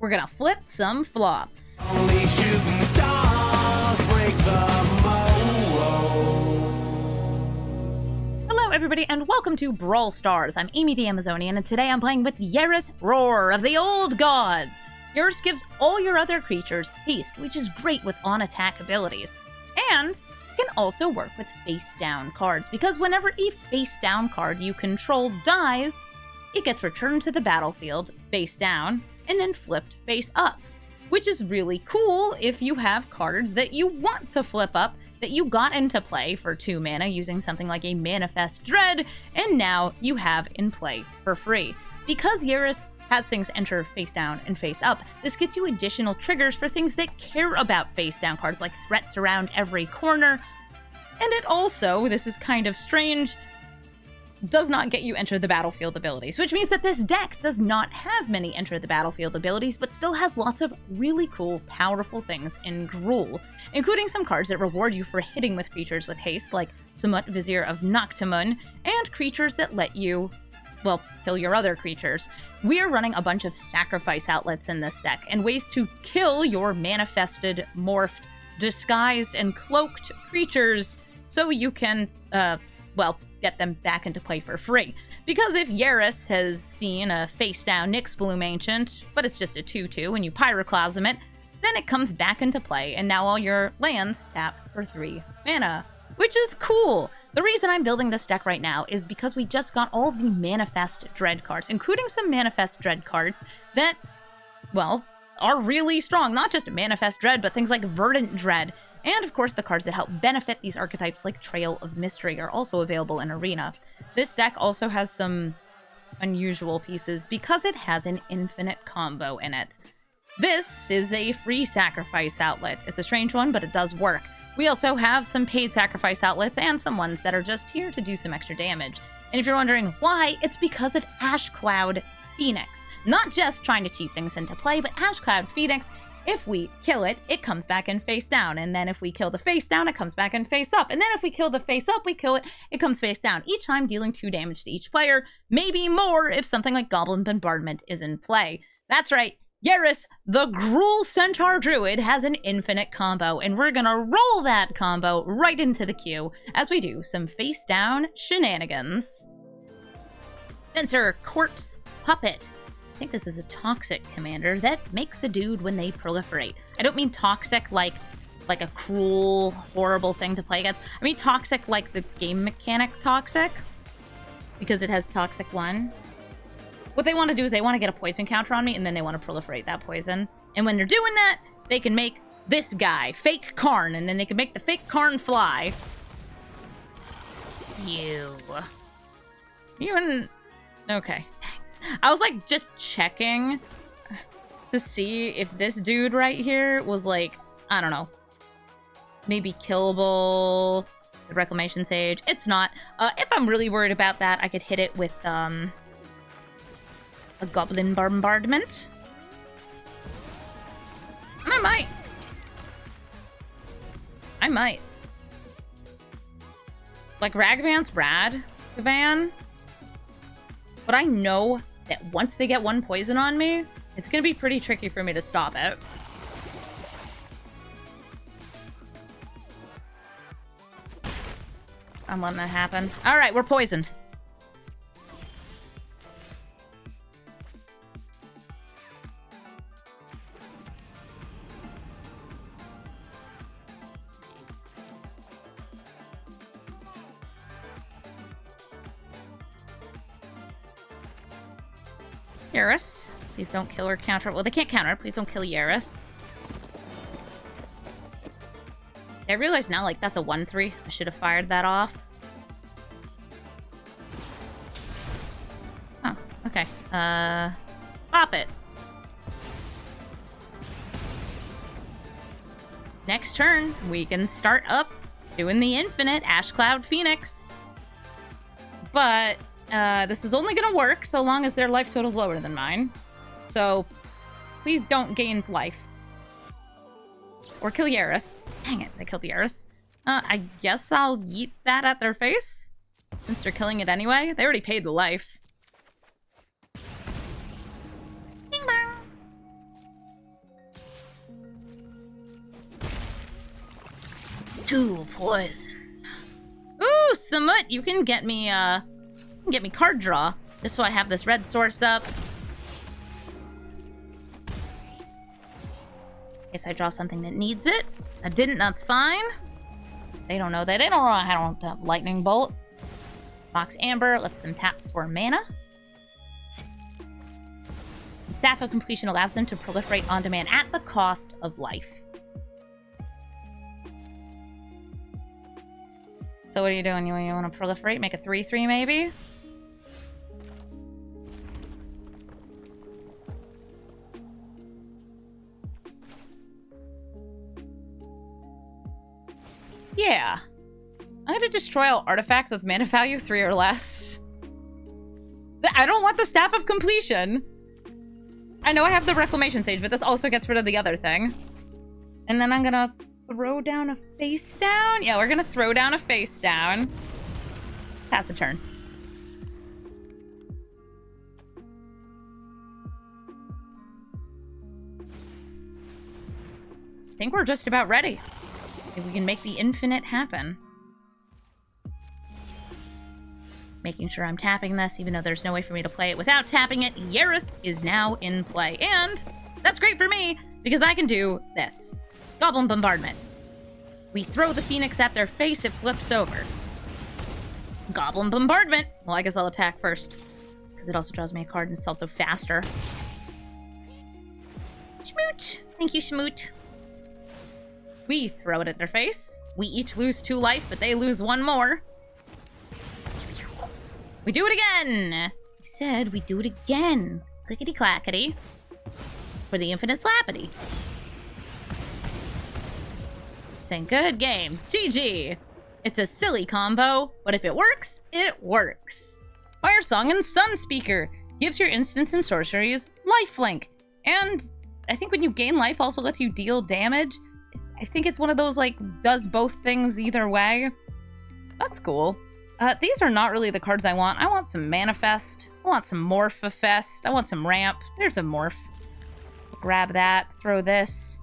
we're gonna flip some flops. Only shooting stars break the mold. Hello everybody and welcome to Brawl Stars. I'm Amy the Amazonian and today I'm playing with Yarus Roar of the Old Gods. Yarus gives all your other creatures haste, which is great with on-attack abilities. And can also work with face-down cards, because whenever a face-down card you control dies, it gets returned to the battlefield face down and then flipped face up, which is really cool if you have cards that you want to flip up that you got into play for 2 mana using something like a Manifest Dread, and now you have in play for free. Because Yarus has things enter face down and face up, this gets you additional triggers for things that care about face down cards, like threats around every corner. And it also, this is kind of strange, does not get you enter the battlefield abilities, which means that this deck does not have many enter the battlefield abilities, but still has lots of really cool, powerful things in Gruul, including some cards that reward you for hitting with creatures with haste, like Samut Vizier of Noctimun, and creatures that let you, well, kill your other creatures. We are running a bunch of sacrifice outlets in this deck, and ways to kill your manifested, morphed, disguised, and cloaked creatures so you can, well, get them back into play for free. Because if Yarus has seen a face-down Nyxbloom Ancient, but it's just a 2/2 and you Pyroclasm it, then it comes back into play, and now all your lands tap for 3 mana, which is cool. The reason I'm building this deck right now is because we just got all of the Manifest Dread cards, including some Manifest Dread cards that, well, are really strong. Not just Manifest Dread, but things like Verdant Dread. And of course, the cards that help benefit these archetypes like Trail of Mystery are also available in Arena. This deck also has some unusual pieces because it has an infinite combo in it. This is a free sacrifice outlet. It's a strange one, but it does work. We also have some paid sacrifice outlets and some ones that are just here to do some extra damage. And if you're wondering why, it's because of Ash Cloud Phoenix. Not just trying to cheat things into play, but Ash Cloud Phoenix, if we kill it, it comes back in face down. And then if we kill the face down, it comes back in face up. And then if we kill the face up, we kill it, it comes face down. Each time dealing 2 damage to each player, maybe more if something like Goblin Bombardment is in play. That's right, Yarus, the Gruul Centaur Druid, has an infinite combo. And we're gonna roll that combo right into the queue as we do some face down shenanigans. Venser, Corpse Puppet. I think this is a toxic commander that makes a dude when they proliferate. I don't mean toxic like a cruel, horrible thing to play against. I mean toxic like the game mechanic toxic, because it has toxic 1. What they want to do is they want to get a poison counter on me, and then they want to proliferate that poison. And when they're doing that, they can make this guy, Fake Karn, and then they can make the Fake Karn fly. You and... Okay. I was like just checking to see if this dude right here was like, I don't know, maybe killable, the Reclamation Sage. It's not. If I'm really worried about that, I could hit it with a Goblin Bombardment. I might. Like, Ragavan's rad, Gavan. But I know that once they get 1 poison on me, it's gonna be pretty tricky for me to stop it. I'm letting that happen. Alright, we're poisoned. Yarus. Please don't kill or counter. Well, they can't counter. Please don't kill Yarus. I realize now, like, that's a 1/3. I should have fired that off. Oh, okay. Pop it. Next turn, we can start up doing the infinite Ash Cloud Phoenix. But this is only gonna work so long as their life total's lower than mine. So please don't gain life. Or kill Yarus. Dang it, they killed Yarus. I guess I'll yeet that at their face. Since they're killing it anyway. They already paid the life. Bing bang. 2 poison. Ooh, Zimone, you can get me card draw, just so I have this red source up. Guess I draw something that needs it. I didn't, that's fine. They don't know that. They don't know how to have lightning bolt. Mox Amber lets them tap for mana. Staff of Completion allows them to proliferate on demand at the cost of life. So what are you doing? You want to proliferate? Make a 3/3 maybe? Yeah. I'm going to destroy all artifacts with mana value 3 or less. I don't want the Staff of Completion. I know I have the Reclamation Sage, but this also gets rid of the other thing. And then I'm gonna throw down a face down? Yeah, we're gonna throw down a face down. Pass the turn. I think we're just about ready. If we can make the infinite happen. Making sure I'm tapping this, even though there's no way for me to play it without tapping it. Yarus is now in play. And that's great for me, because I can do this. Goblin Bombardment. We throw the Phoenix at their face, it flips over. Goblin Bombardment. Well, I guess I'll attack first, because it also draws me a card and it's also faster. Schmoot. Thank you, Schmoot. We throw it at their face. We each lose 2 life, but they lose 1 more. We do it again! We said we do it again. Clickety-clackety. For the infinite slappity. Saying good game. GG! It's a silly combo, but if it works, it works. Firesong and Sunspeaker gives your instants and sorceries lifelink. And I think when you gain life also lets you deal damage. I think it's one of those, like, does both things either way. That's cool. These are not really the cards I want. I want some Manifest. I want some Morph-a-Fest. I want some Ramp. There's a Morph. Grab that. Throw this.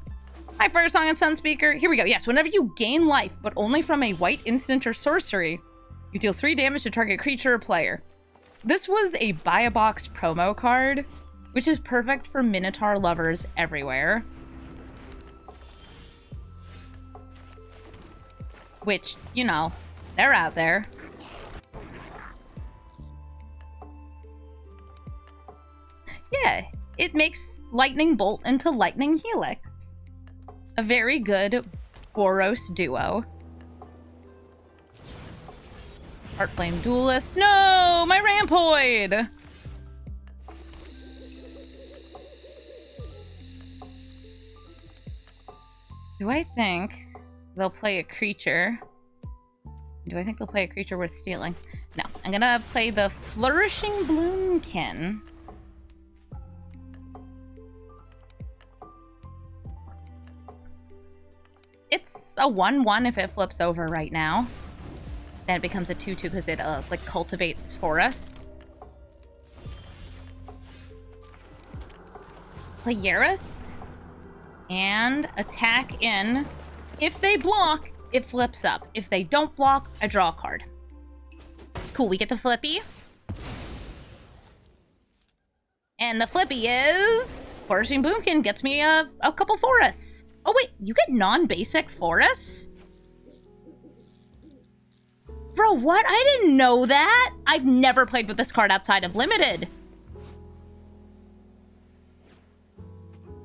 Hi, Firesong and Sunspeaker. Here we go. Yes, whenever you gain life, but only from a white instant or sorcery, you deal 3 damage to target creature or player. This was a buy-a-box promo card, which is perfect for Minotaur lovers everywhere. Which, you know, they're out there. Yeah, it makes Lightning Bolt into Lightning Helix. A very good Boros duo. Heartflame Duelist. No! My Rampoid! Do I think they'll play a creature? Do I think they'll play a creature worth stealing? No. I'm gonna play the Flourishing Bloomkin. It's a 1/1 if it flips over right now. Then it becomes a 2/2 because it like cultivates for us. Play Yarus and attack in. If they block, it flips up. If they don't block, I draw a card. Cool, we get the flippy. And the flippy is Flourishing Bloomkin gets me a couple forests. Oh wait, you get non-basic forests? Bro, what? I didn't know that. I've never played with this card outside of Limited.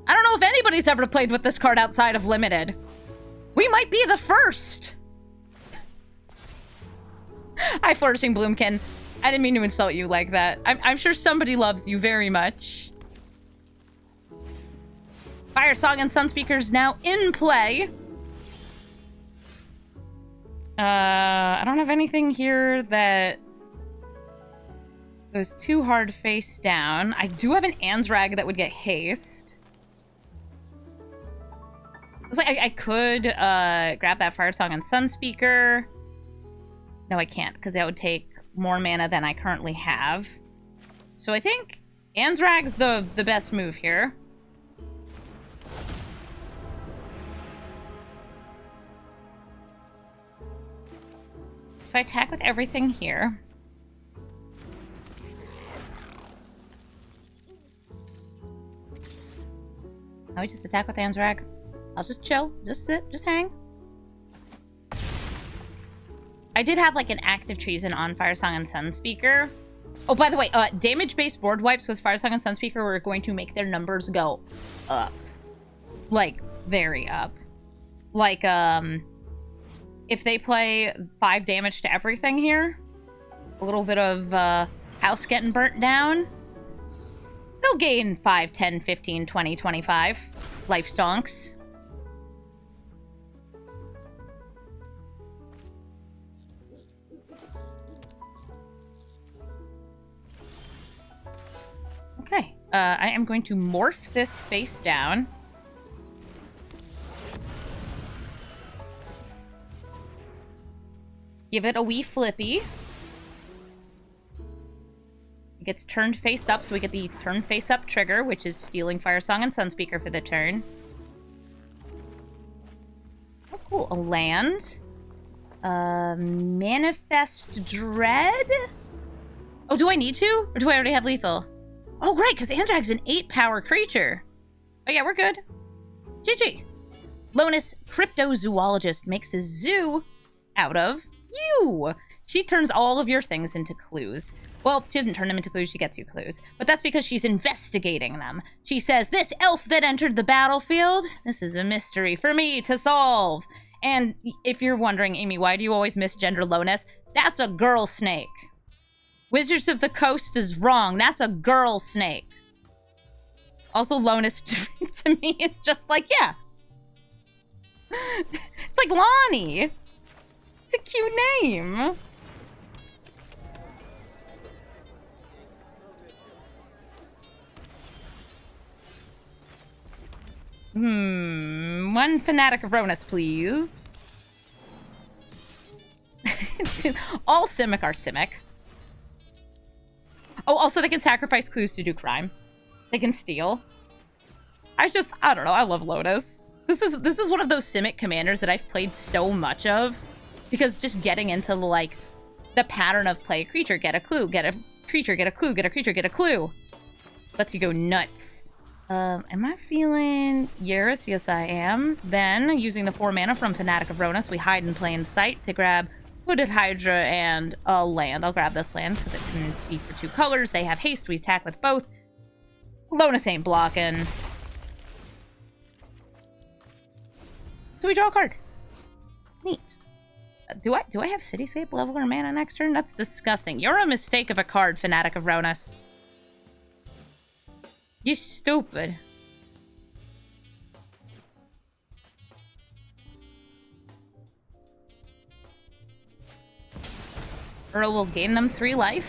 I don't know if anybody's ever played with this card outside of Limited. We might be the first. Hi, Flourishing Bloomkin. I didn't mean to insult you like that. I'm sure somebody loves you very much. Firesong and Sunspeaker's now in play. I don't have anything here that goes too hard face down. I do have an Anzrag that would get haste. It's like I could grab that Firesong and Sunspeaker. No, I can't, because that would take more mana than I currently have. So I think Anzrag's the best move here. I attack with everything here. Now we just attack with Anzrag. I'll just chill, just sit, just hang. I did have like an active treason on Firesong and Sunspeaker. Oh, by the way, damage-based board wipes with Firesong and Sunspeaker were going to make their numbers go up. Like, very up. Like, if they play 5 damage to everything here, a little bit of house getting burnt down, they'll gain 5, 10, 15, 20, 25 life stonks. Okay, I am going to morph this face down. Give it a wee flippy. It gets turned face up, so we get the turn face up trigger, which is stealing Firesong and Sunspeaker for the turn. Oh, cool. A land. Manifest Dread? Oh, do I need to? Or do I already have lethal? Oh, right, because Andrag's an 8-power creature. Oh, yeah, we're good. GG. Lonis, cryptozoologist, makes a zoo out of you. She turns all of your things into clues. Well, she doesn't turn them into clues, she gets you clues. But that's because she's investigating them. She says, this elf that entered the battlefield, this is a mystery for me to solve. And if you're wondering, Amy, why do you always misgender Lonis? That's a girl snake. Wizards of the Coast is wrong. That's a girl snake. Also, Lonis to me is just like, yeah. It's like Lonnie. It's a cute name. One Fanatic of Ronus, please. All Simic are Simic. Oh, also they can sacrifice clues to do crime. They can steal. I don't know, I love Lonis. This is one of those Simic commanders that I've played so much of. Because just getting into, like, the pattern of play a creature, get a clue, get a creature, get a clue, get a creature, get a clue. Lets you go nuts. Am I feeling Yarus? Yes, I am. Then, using the 4 mana from Fanatic of Ronus, we hide in plain sight to grab Hooded Hydra and a land. I'll grab this land because it can be for 2 colors. They have haste. We attack with both. Lonis ain't blocking. So we draw a card. Neat. Do I have Cityscape level or mana next turn? That's disgusting. You're a mistake of a card, Fanatic of Ronus. You stupid. Earl will gain them 3 life,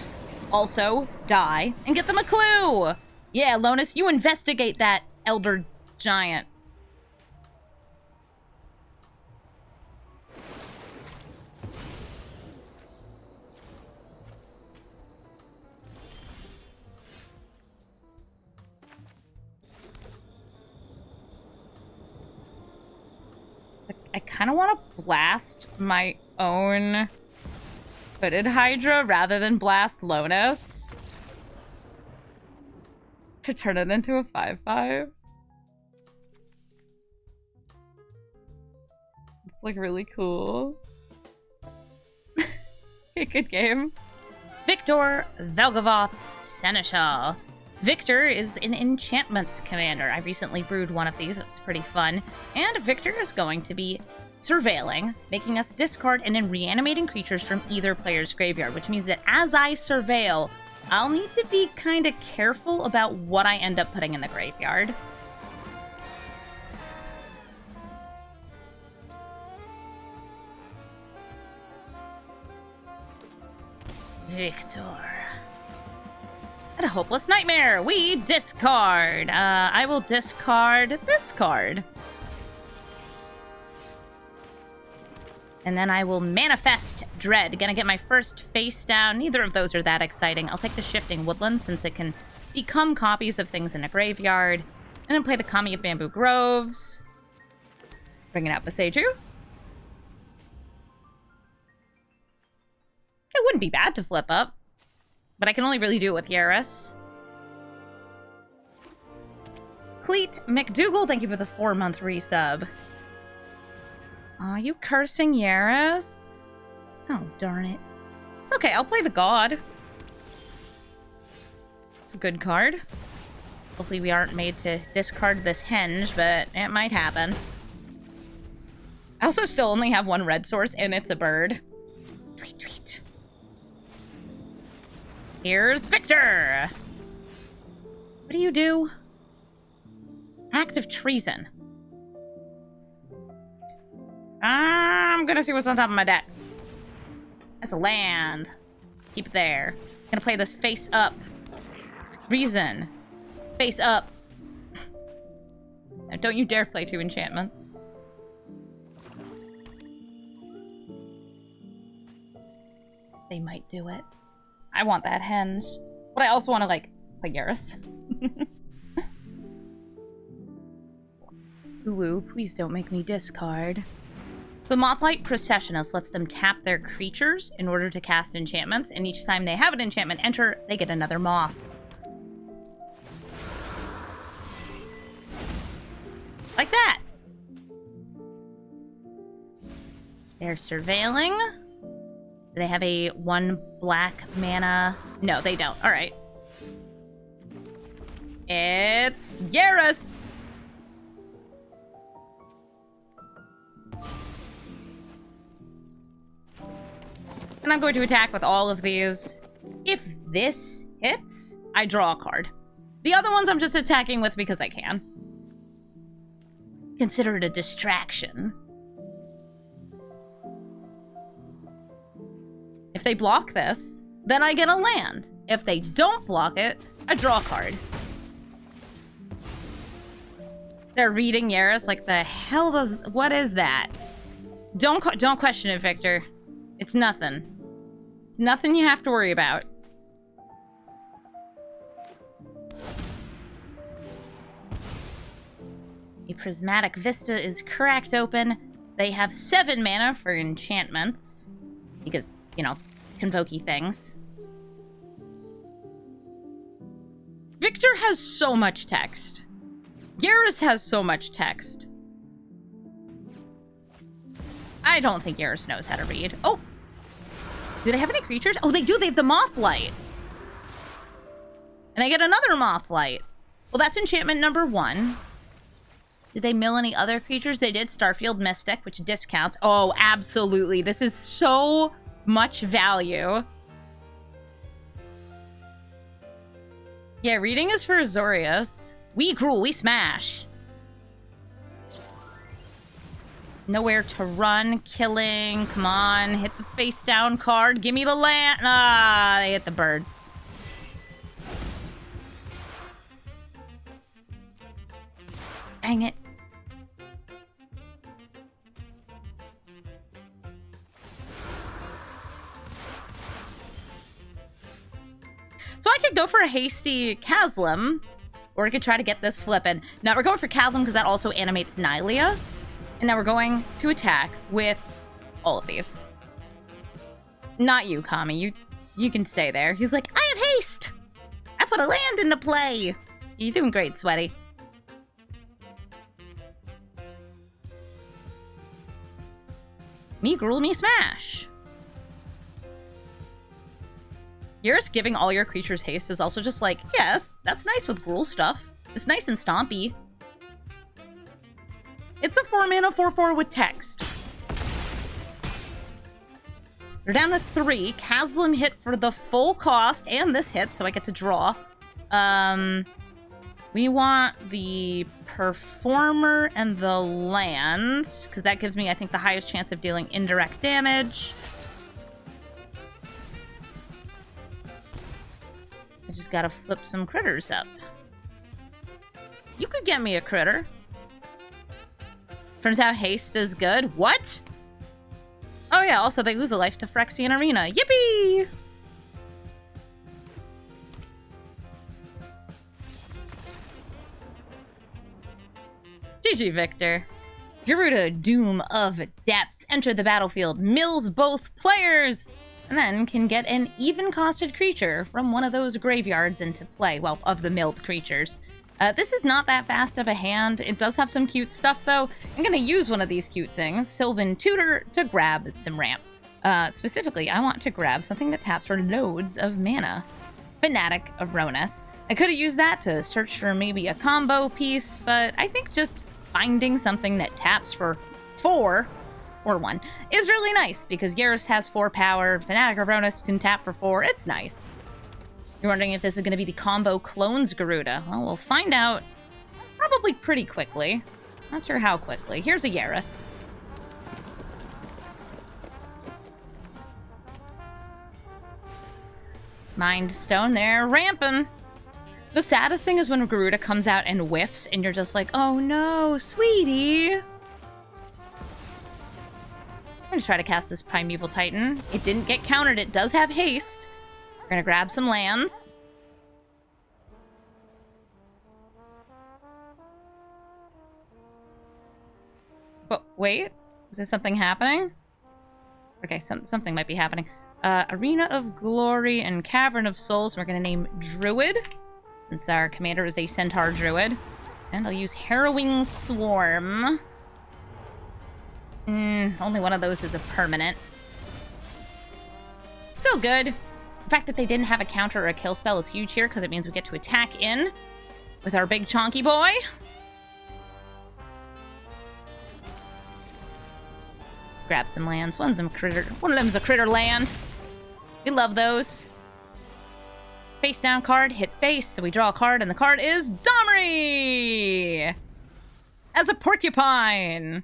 also die, and get them a clue! Yeah, Lonis, you investigate that Elder Giant. I kind of want to blast my own Hooded Hydra rather than blast Lonis to turn it into a 5/5. It's like really cool. Okay, good game. Victor Velgavoth's Seneschal. Victor is an enchantments commander. I recently brewed one of these. It's pretty fun. And Victor is going to be surveilling, making us discard and then reanimating creatures from either player's graveyard, which means that as I surveil, I'll need to be kind of careful about what I end up putting in the graveyard. Victor. And a hopeless nightmare. We discard. I will discard this card. And then I will manifest Dread. Gonna get my first face down. Neither of those are that exciting. I'll take the Shifting Woodland since it can become copies of things in a graveyard. And then play the Kami of Bamboo Groves. Bringing out Beseju. It wouldn't be bad to flip up. But I can only really do it with Yarus. Cleet McDougal, thank you for the 4-month resub. Are you cursing Yarus? Oh, darn it. It's okay, I'll play the God. It's a good card. Hopefully we aren't made to discard this henge, but it might happen. I also still only have one red source, and it's a bird. Tweet, tweet. Here's Victor! What do you do? Act of treason. I'm gonna see what's on top of my deck. That's a land. Keep it there. Gonna play this face up. Reason. Face up. Now, don't you dare play 2 enchantments. They might do it. I want that henge. But I also want to, like, play Yarus. Ooh, please don't make me discard. The Mothlight Processionist lets them tap their creatures in order to cast enchantments, and each time they have an enchantment enter, they get another moth. Like that. They're surveilling. Do they have a 1 black mana? No, they don't. All right. It's Yarus. And I'm going to attack with all of these. If this hits, I draw a card. The other ones I'm just attacking with because I can. Consider it a distraction. If they block this, then I get a land. If they don't block it, I draw a card. They're reading Yarus like the hell does... What is that? Don't question it, Victor. It's nothing. It's nothing you have to worry about. A Prismatic Vista is cracked open. They have 7 mana for enchantments. Because, you know, convoke-y things. Victor has so much text. Yarus has so much text. I don't think Yarus knows how to read. Oh! Do they have any creatures? Oh, they do! They have the Mothlight! And I get another Mothlight. Well, that's enchantment number 1. Did they mill any other creatures? They did. Starfield Mystic, which discounts. Oh, absolutely. This is so much value. Yeah, reading is for Azorius. We Gruul, we smash. Nowhere to run, killing. Come on, hit the face down card. Give me the land. Ah, they hit the birds. Dang it. So I could go for a hasty Chasm, or I could try to get this flippin'. Now we're going for Chasm because that also animates Nylea. And now we're going to attack with all of these. Not you, Kami. You can stay there. He's like, I have haste! I put a land into play! You're doing great, Sweaty. Me Gruul, me smash! Yarus giving all your creatures haste is also just like, yes, that's nice with Gruul stuff. It's nice and stompy. It's a 4-mana 4/4 with text. We're down to 3. Chasm hit for the full cost, and this hit, so I get to draw. We want the Performer and the land, because that gives me, I think, the highest chance of dealing indirect damage. I just gotta flip some critters up. You could get me a critter. Turns out haste is good. What? Oh yeah, also they lose a life to Phyrexian Arena. Yippee! GG, Victor. Gyruda, Doom of Depths. Enter the battlefield. Mills both players. and then can get an even-costed creature from one of those graveyards into play. Well, of the milled creatures. This is not that fast of a hand. It does have some cute stuff, though. I'm going to use one of these cute things, Sylvan Tutor, to grab some ramp. Specifically, I want to grab something that taps for loads of mana. Fanatic of Lonis. I could have used that to search for maybe a combo piece, but I think just finding something that taps for 4 or 1 is really nice, because Yarus has 4 power, Fanatic of Lonis can tap for 4, it's nice. You're wondering if this is going to be the combo clones Gyruda. Well, we'll find out probably pretty quickly. Not sure how quickly. Here's a Yarus. Mind Stone there, ramping. The saddest thing is when Gyruda comes out and whiffs, and you're just like, oh no, sweetie. I'm gonna try to cast this Primeval Titan. It didn't get countered, it does have haste. We're gonna grab some lands. But wait, is there something happening? Okay, something might be happening. Arena of Glory and Cavern of Souls. We're gonna name Druid, since our commander is a Centaur Druid. And I'll use Harrowing Swarm. Only one of those is a permanent. Still good. The fact that they didn't have a counter or a kill spell is huge here, because it means we get to attack in with our big chonky boy. Grab some lands. One of them's a critter land. We love those. Face down card, hit face, so we draw a card, and the card is Domri! As a porcupine!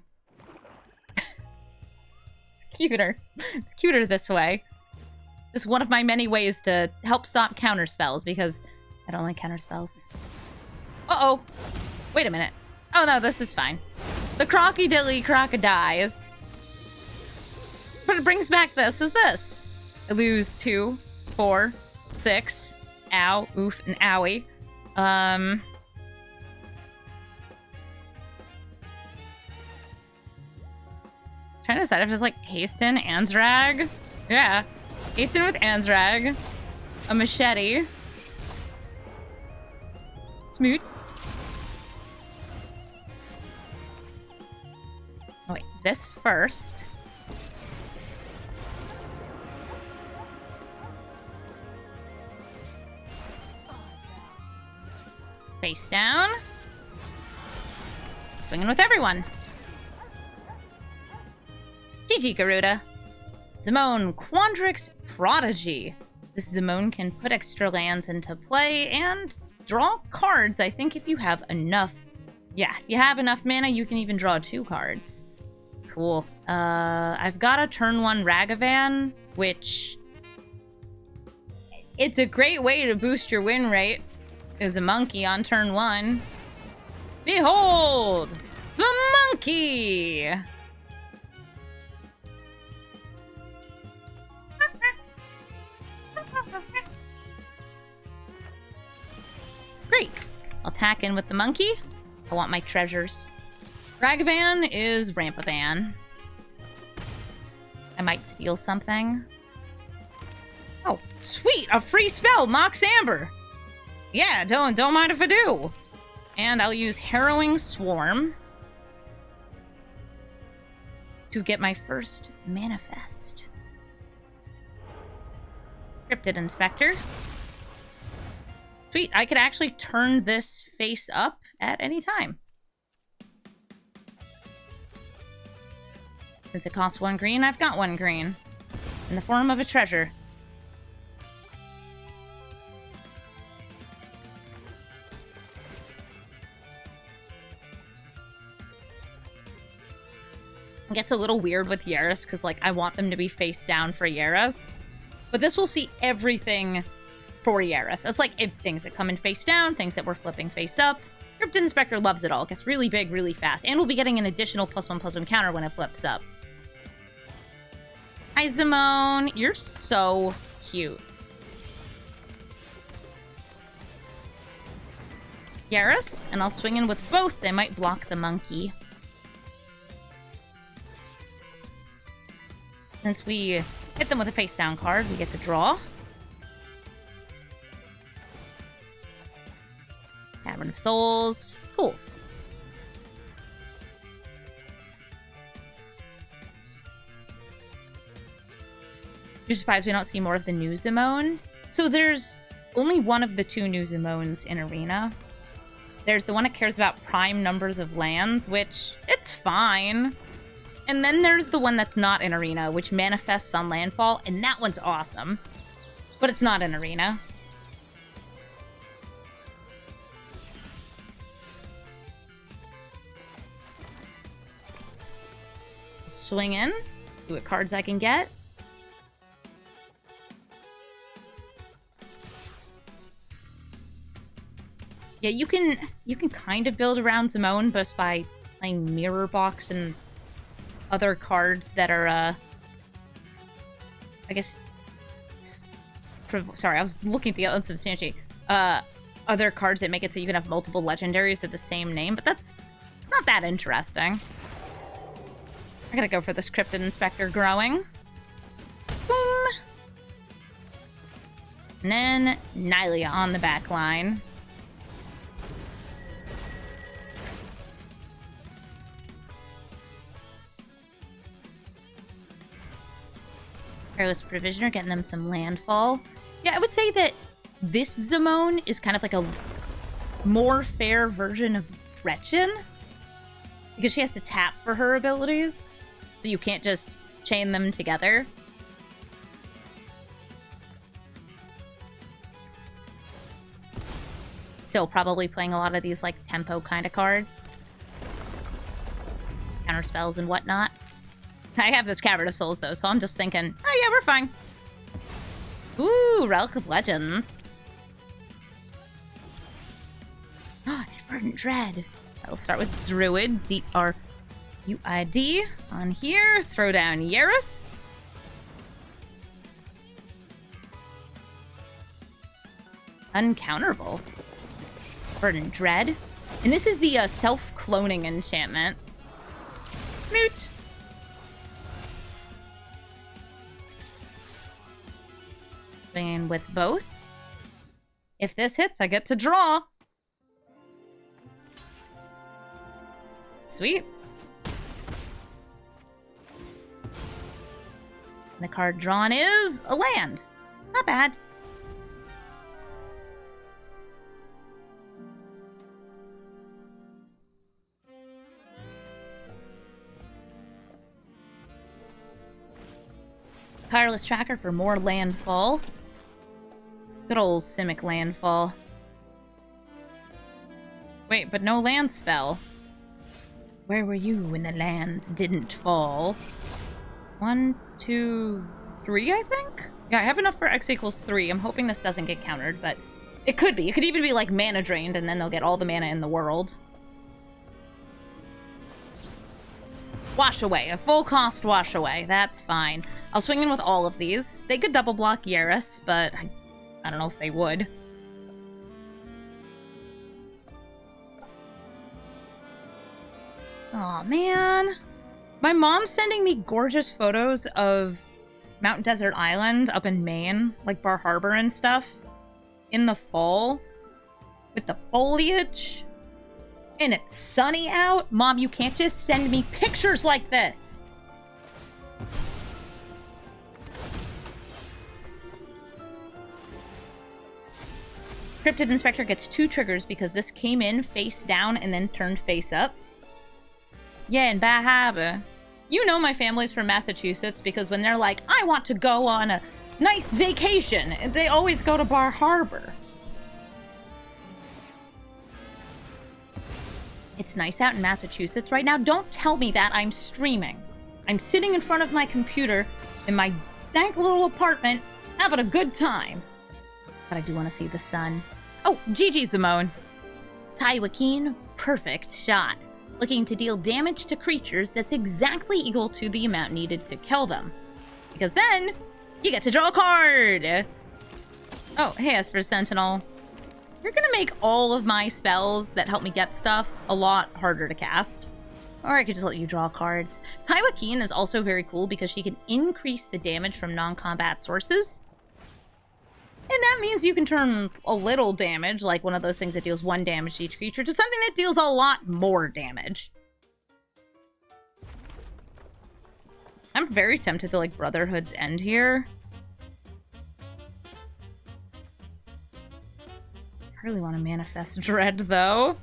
It's cuter. It's cuter this way. Just one of my many ways to help stop counter spells, because I don't like counter spells. Uh-oh. Wait a minute. Oh no, this is fine. The Crocky-Dilly Crocodies. But it brings back this is this. I lose 2, 4, 6. Ow, oof, and owie. Trying to decide if it's like Hasten, Anzrag. Yeah. Hasten with Anzrag. A machete. Smoot. Oh wait, this first. Face down. Swinging with everyone. GG, Gyruda. Zimone, Quandrix Prodigy. This Zimone can put extra lands into play and draw cards, I think, if you have enough. Yeah, if you have enough mana, you can even draw 2 cards. Cool. I've got a turn 1 Ragavan, which... it's a great way to boost your win rate. Is a monkey on turn 1. Behold! The monkey! Great. I'll tack in with the monkey. I want my treasures. Ragavan is Rampavan. I might steal something. Oh, sweet! A free spell! Mox Amber! Yeah, don't mind if I do. And I'll use Harrowing Swarm to get my first manifest. Cryptid Inspector. Sweet, I could actually turn this face up at any time. Since it costs 1 green, I've got 1 green. In the form of a treasure. It gets a little weird with Yarus, because, like, I want them to be face down for Yarus. But this will see everything for Yarus. It's like things that come in face down, things that we're flipping face up. Cryptid Inspector loves it all. It gets really big, really fast. And we'll be getting an additional +1/+1 counter when it flips up. Hi, Zimone. You're so cute. Yarus, and I'll swing in with both. They might block the monkey. Since we Hit them with a face down card. We get to draw. Cavern of Souls. Cool. You're surprised we don't see more of the new Zimone? So there's only one of the two new Zimones in Arena. There's the one that cares about prime numbers of lands, which, it's fine. And then there's the one that's not in Arena, which manifests on landfall, and that one's awesome. But it's not in Arena. Swing in. See what cards I can get. Yeah, you can kind of build around Zimone just by playing Mirror Box and other cards that are, I guess... Sorry, I was looking at the unsubstantiate. Other cards that make it so you can have multiple legendaries of the same name, but that's not that interesting. I gotta go for this Cryptid Inspector growing. Boom! And then Nylia on the back line. Careless Provisioner, getting them some landfall. Yeah, I would say that this Zimone is kind of like a more fair version of Gretchen. Because she has to tap for her abilities. So you can't just chain them together. Still probably playing a lot of these like tempo kind of cards. Counter spells and whatnot. I have this Cavern of Souls, though, so I'm just thinking, oh, yeah, we're fine. Ooh, Relic of Legends. Oh, Verdant Dread. I'll start with Druid, D-R-U-I-D. On here, throw down Yarus. Uncounterable. Verdant Dread. And this is the self-cloning enchantment. Moot. In with both. If this hits, I get to draw. Sweet. And the card drawn is a land. Not bad. Tireless Tracker for more landfall. Good old Simic landfall. Wait, but no lands fell. Where were you when the lands didn't fall? 1, 2, 3, I think? Yeah, I have enough for X equals 3. I'm hoping this doesn't get countered, but it could be. It could even be like mana drained, and then they'll get all the mana in the world. Wash away. A full cost wash away. That's fine. I'll swing in with all of these. They could double block Yarus, but I don't know if they would. Aw, man. My mom's sending me gorgeous photos of Mount Desert Island up in Maine, like Bar Harbor and stuff, in the fall, with the foliage, and it's sunny out. Mom, you can't just send me pictures like this. Cryptid Inspector gets 2 triggers because this came in face down and then turned face up. Yeah, in Bar Harbor. You know my family's from Massachusetts because when they're like, I want to go on a nice vacation, they always go to Bar Harbor. It's nice out in Massachusetts right now. Don't tell me that. I'm streaming. I'm sitting in front of my computer in my dank little apartment having a good time. But I do want to see the sun. Oh, GG Zimone. Taii Wakeen, perfect shot. Looking to deal damage to creatures that's exactly equal to the amount needed to kill them. Because then, you get to draw a card! Oh, hey Esper Sentinel. You're gonna make all of my spells that help me get stuff a lot harder to cast. Or I could just let you draw cards. Taii Wakeen is also very cool because she can increase the damage from non-combat sources. And that means you can turn a little damage, like one of those things that deals 1 damage to each creature, to something that deals a lot more damage. I'm very tempted to, like, Brotherhood's End here. I really want to manifest Dread, though.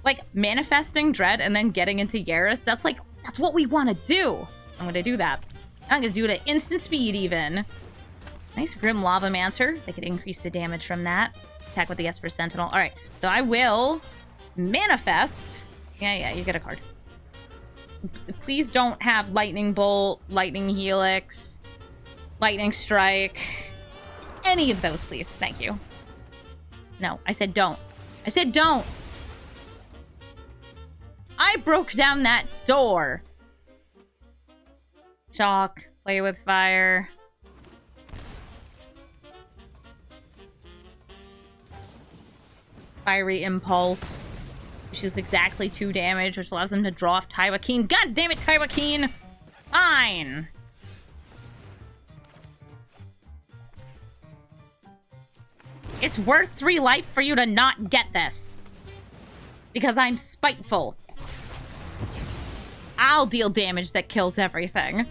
Like, manifesting Dread and then getting into Yarus, that's what we want to do. I'm going to do that. I'm going to do it at instant speed, even. Nice Grim Lavamancer. They could increase the damage from that. Attack with the Esper Sentinel. Alright, so I will manifest. Yeah, you get a card. Please don't have Lightning Bolt, Lightning Helix, Lightning Strike. Any of those, please. Thank you. No, I said don't. I said don't! I broke down that door! Shock. Play with fire. Fiery Impulse, which is exactly 2 damage, which allows them to draw off Taii Wakeen. God damn it, Taii Wakeen! Fine! It's worth 3 life for you to not get this. Because I'm spiteful. I'll deal damage that kills everything.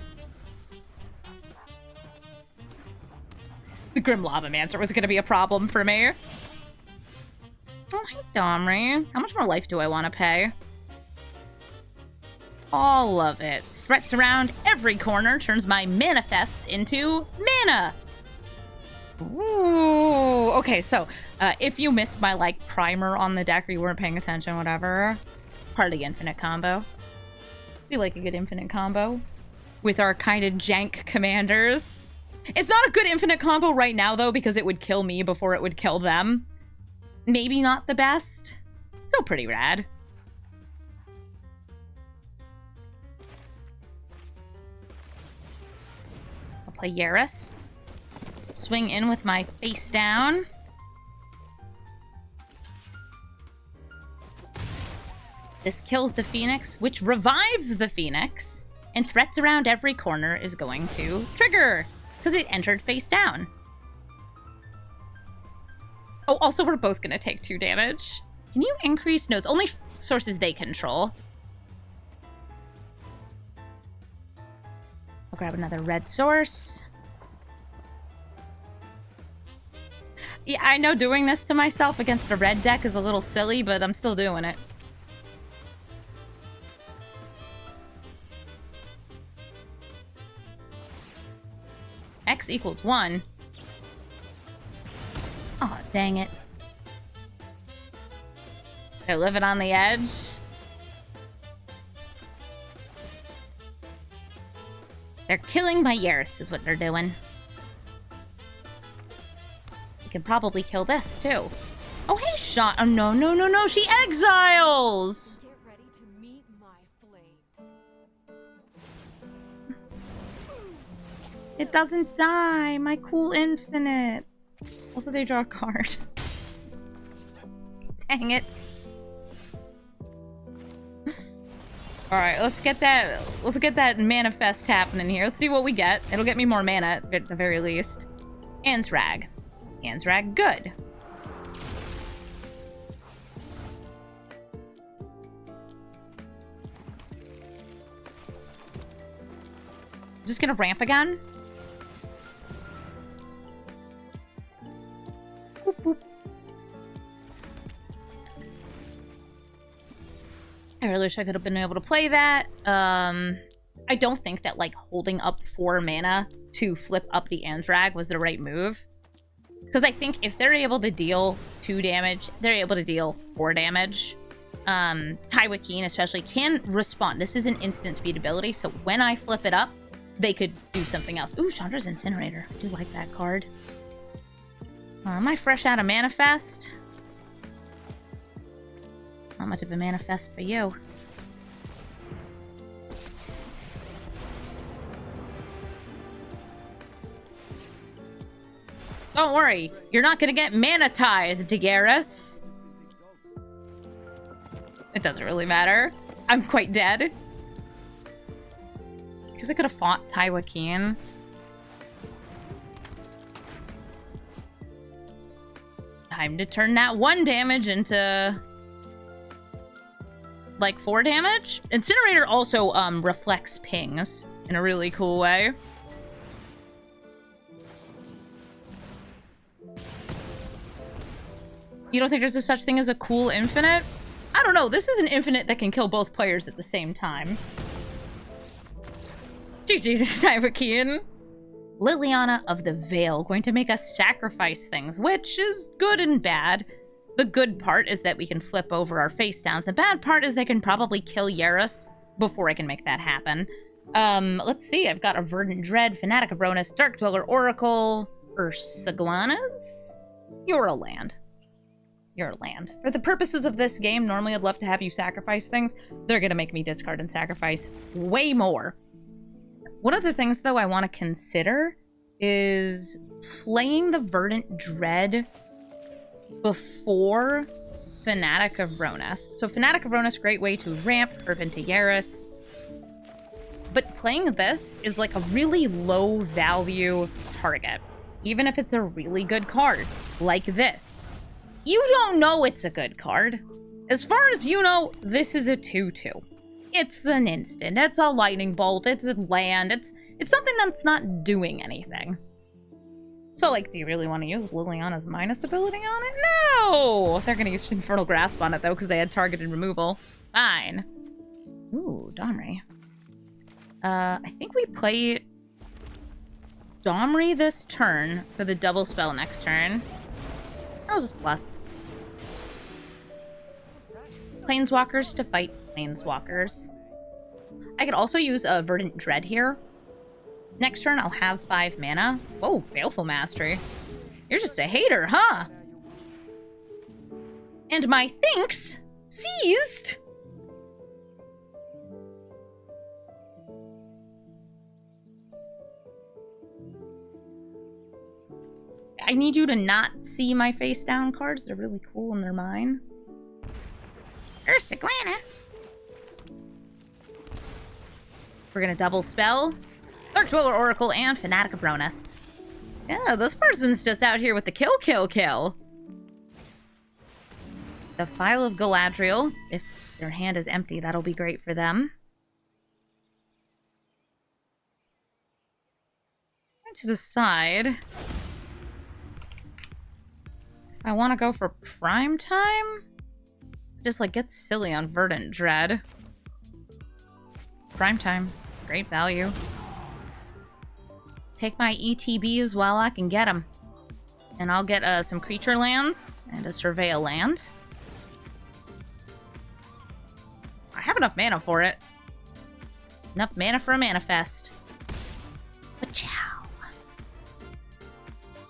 The Grim Lavamancer was gonna be a problem for me. Oh, hey, Domri. How much more life do I want to pay? All of it. Threats around every corner turns my manifests into mana. Ooh. Okay, so if you missed my, like, primer on the deck or you weren't paying attention, whatever, part of the infinite combo. We like a good infinite combo with our kind of jank commanders. It's not a good infinite combo right now, though, because it would kill me before it would kill them. Maybe not the best. Still pretty rad. I'll play Yarus. Swing in with my face down. This kills the Phoenix, which revives the Phoenix, and threats around every corner is going to trigger, because it entered face down. Oh, also, we're both going to take 2 damage. Can you increase? No, it's only sources they control. I'll grab another red source. Yeah, I know doing this to myself against a red deck is a little silly, but I'm still doing it. X equals 1. Oh, dang it. They're living on the edge. They're killing my Yarus is what they're doing. We can probably kill this, too. Oh, hey, Sean. Oh, no. She exiles! Get ready to meet my flames. It doesn't die. My cool infinite. Also, they draw a card. Dang it. Alright, let's get that manifest happening here. Let's see what we get. It'll get me more mana at the very least. Ansrag. Ansrag, good. Just gonna ramp again. Boop, boop. I really wish I could have been able to play that. I don't think that, like, holding up 4 mana to flip up the Ansrag was the right move. Because I think if they're able to deal 2 damage, they're able to deal 4 damage. Taii Wakeen especially can respond. This is an instant speed ability, so when I flip it up, they could do something else. Ooh, Chandra's Incinerator. I do like that card. Am I fresh out of Manifest? Not much of a Manifest for you. Don't worry, you're not gonna get mana tithed, Yarus. It doesn't really matter. I'm quite dead. Because I could have fought Taii Wakeen. Time to turn that 1 damage into like 4 damage. Incinerator also reflects pings in a really cool way. You don't think there's a such thing as a cool infinite? I don't know. This is an infinite that can kill both players at the same time. GG, Taii Wakeen. Liliana of the Veil, going to make us sacrifice things, which is good and bad. The good part is that we can flip over our face downs. The bad part is they can probably kill Yarus before I can make that happen. Let's see. I've got a Verdant Dread, Fanatic of Ronis, Dark Dweller, Oracle, Ursaguanas. You're a land. You're a land. For the purposes of this game, normally I'd love to have you sacrifice things. They're gonna make me discard and sacrifice way more. One of the things, though, I want to consider is playing the Verdant Dread before Fanatic of Ronis. So Fanatic of Ronis, great way to ramp, curve into Yarus. But playing this is like a really low value target. Even if it's a really good card, like this. You don't know it's a good card. As far as you know, this is a 2/2. It's an instant, it's a lightning bolt, it's a land, it's something that's not doing anything. So, like, do you really want to use Liliana's minus ability on it? No! They're gonna use Infernal Grasp on it, though, because they had targeted removal. Fine. Ooh, Domri. I think we play Domri this turn for the double spell next turn. I'll just plus. Planeswalkers to fight Planeswalkers. I could also use a Verdant Dread here. Next turn, I'll have 5 mana. Oh, Baleful Mastery. You're just a hater, huh? And my thinks seized. I need you to not see my face down cards. They're really cool and they're mine. Ursaguana. We're gonna double spell. Dark Dweller, Oracle, and Fanatic of Ronis. Yeah, this person's just out here with the kill. The File of Galadriel. If their hand is empty, that'll be great for them. I'm trying to decide if I want to go for prime time. Just like get silly on Verdant Dread. Prime time, great value. Take my ETBs while I can get them. And I'll get some creature lands and a surveil land. I have enough mana for it. Enough mana for a manifest. Pachow.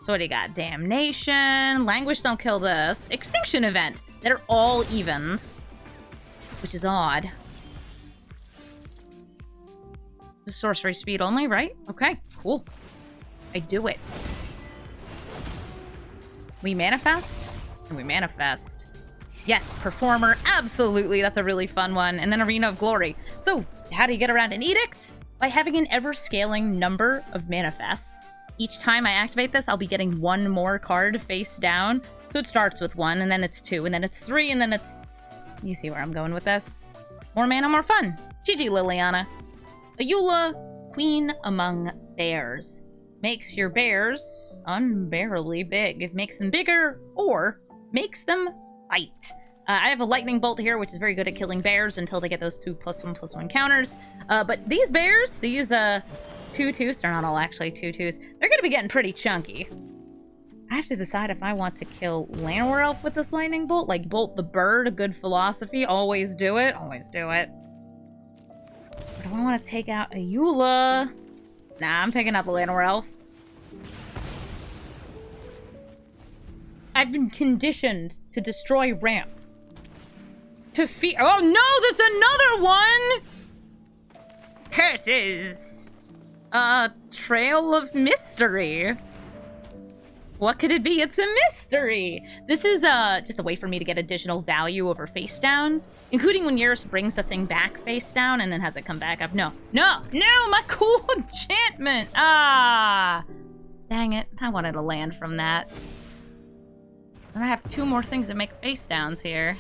So what do you got? Damnation. Languish, don't kill this. Extinction Event. They're all evens. Which is odd. The sorcery speed only, right? Okay, cool. I do it. We manifest, and we manifest. Yes, Performer, absolutely. That's a really fun one. And then Arena of Glory. So, how do you get around an edict? By having an ever-scaling number of manifests. Each time I activate this, I'll be getting 1 more card face down. So it starts with 1, and then it's 2, and then it's 3, and then it's... You see where I'm going with this? More mana, more fun. GG, Liliana. Ayula, Queen Among Bears. Makes your bears unbearably big. It makes them bigger, or makes them fight. I have a Lightning Bolt here, which is very good at killing bears until they get those 2+1/+1 counters. But these bears, these 2/2s, they're not all actually 2/2s, they're going to be getting pretty chunky. I have to decide if I want to kill Llanowar Elf with this Lightning Bolt, like Bolt the Bird, a good philosophy. Always do it. Always do it. Do I want to take out Ayula? Nah, I'm taking out the Llanowar Elf. I've been conditioned to destroy ramp. To fear. Oh no, there's another one! Curses! Trail of Mystery. What could it be? It's a mystery! This is just a way for me to get additional value over face downs, including when Yarus brings a thing back face down and then has it come back up. No, my cool enchantment! Ah! Dang it, I wanted to land from that. And I have 2 more things that make face downs here.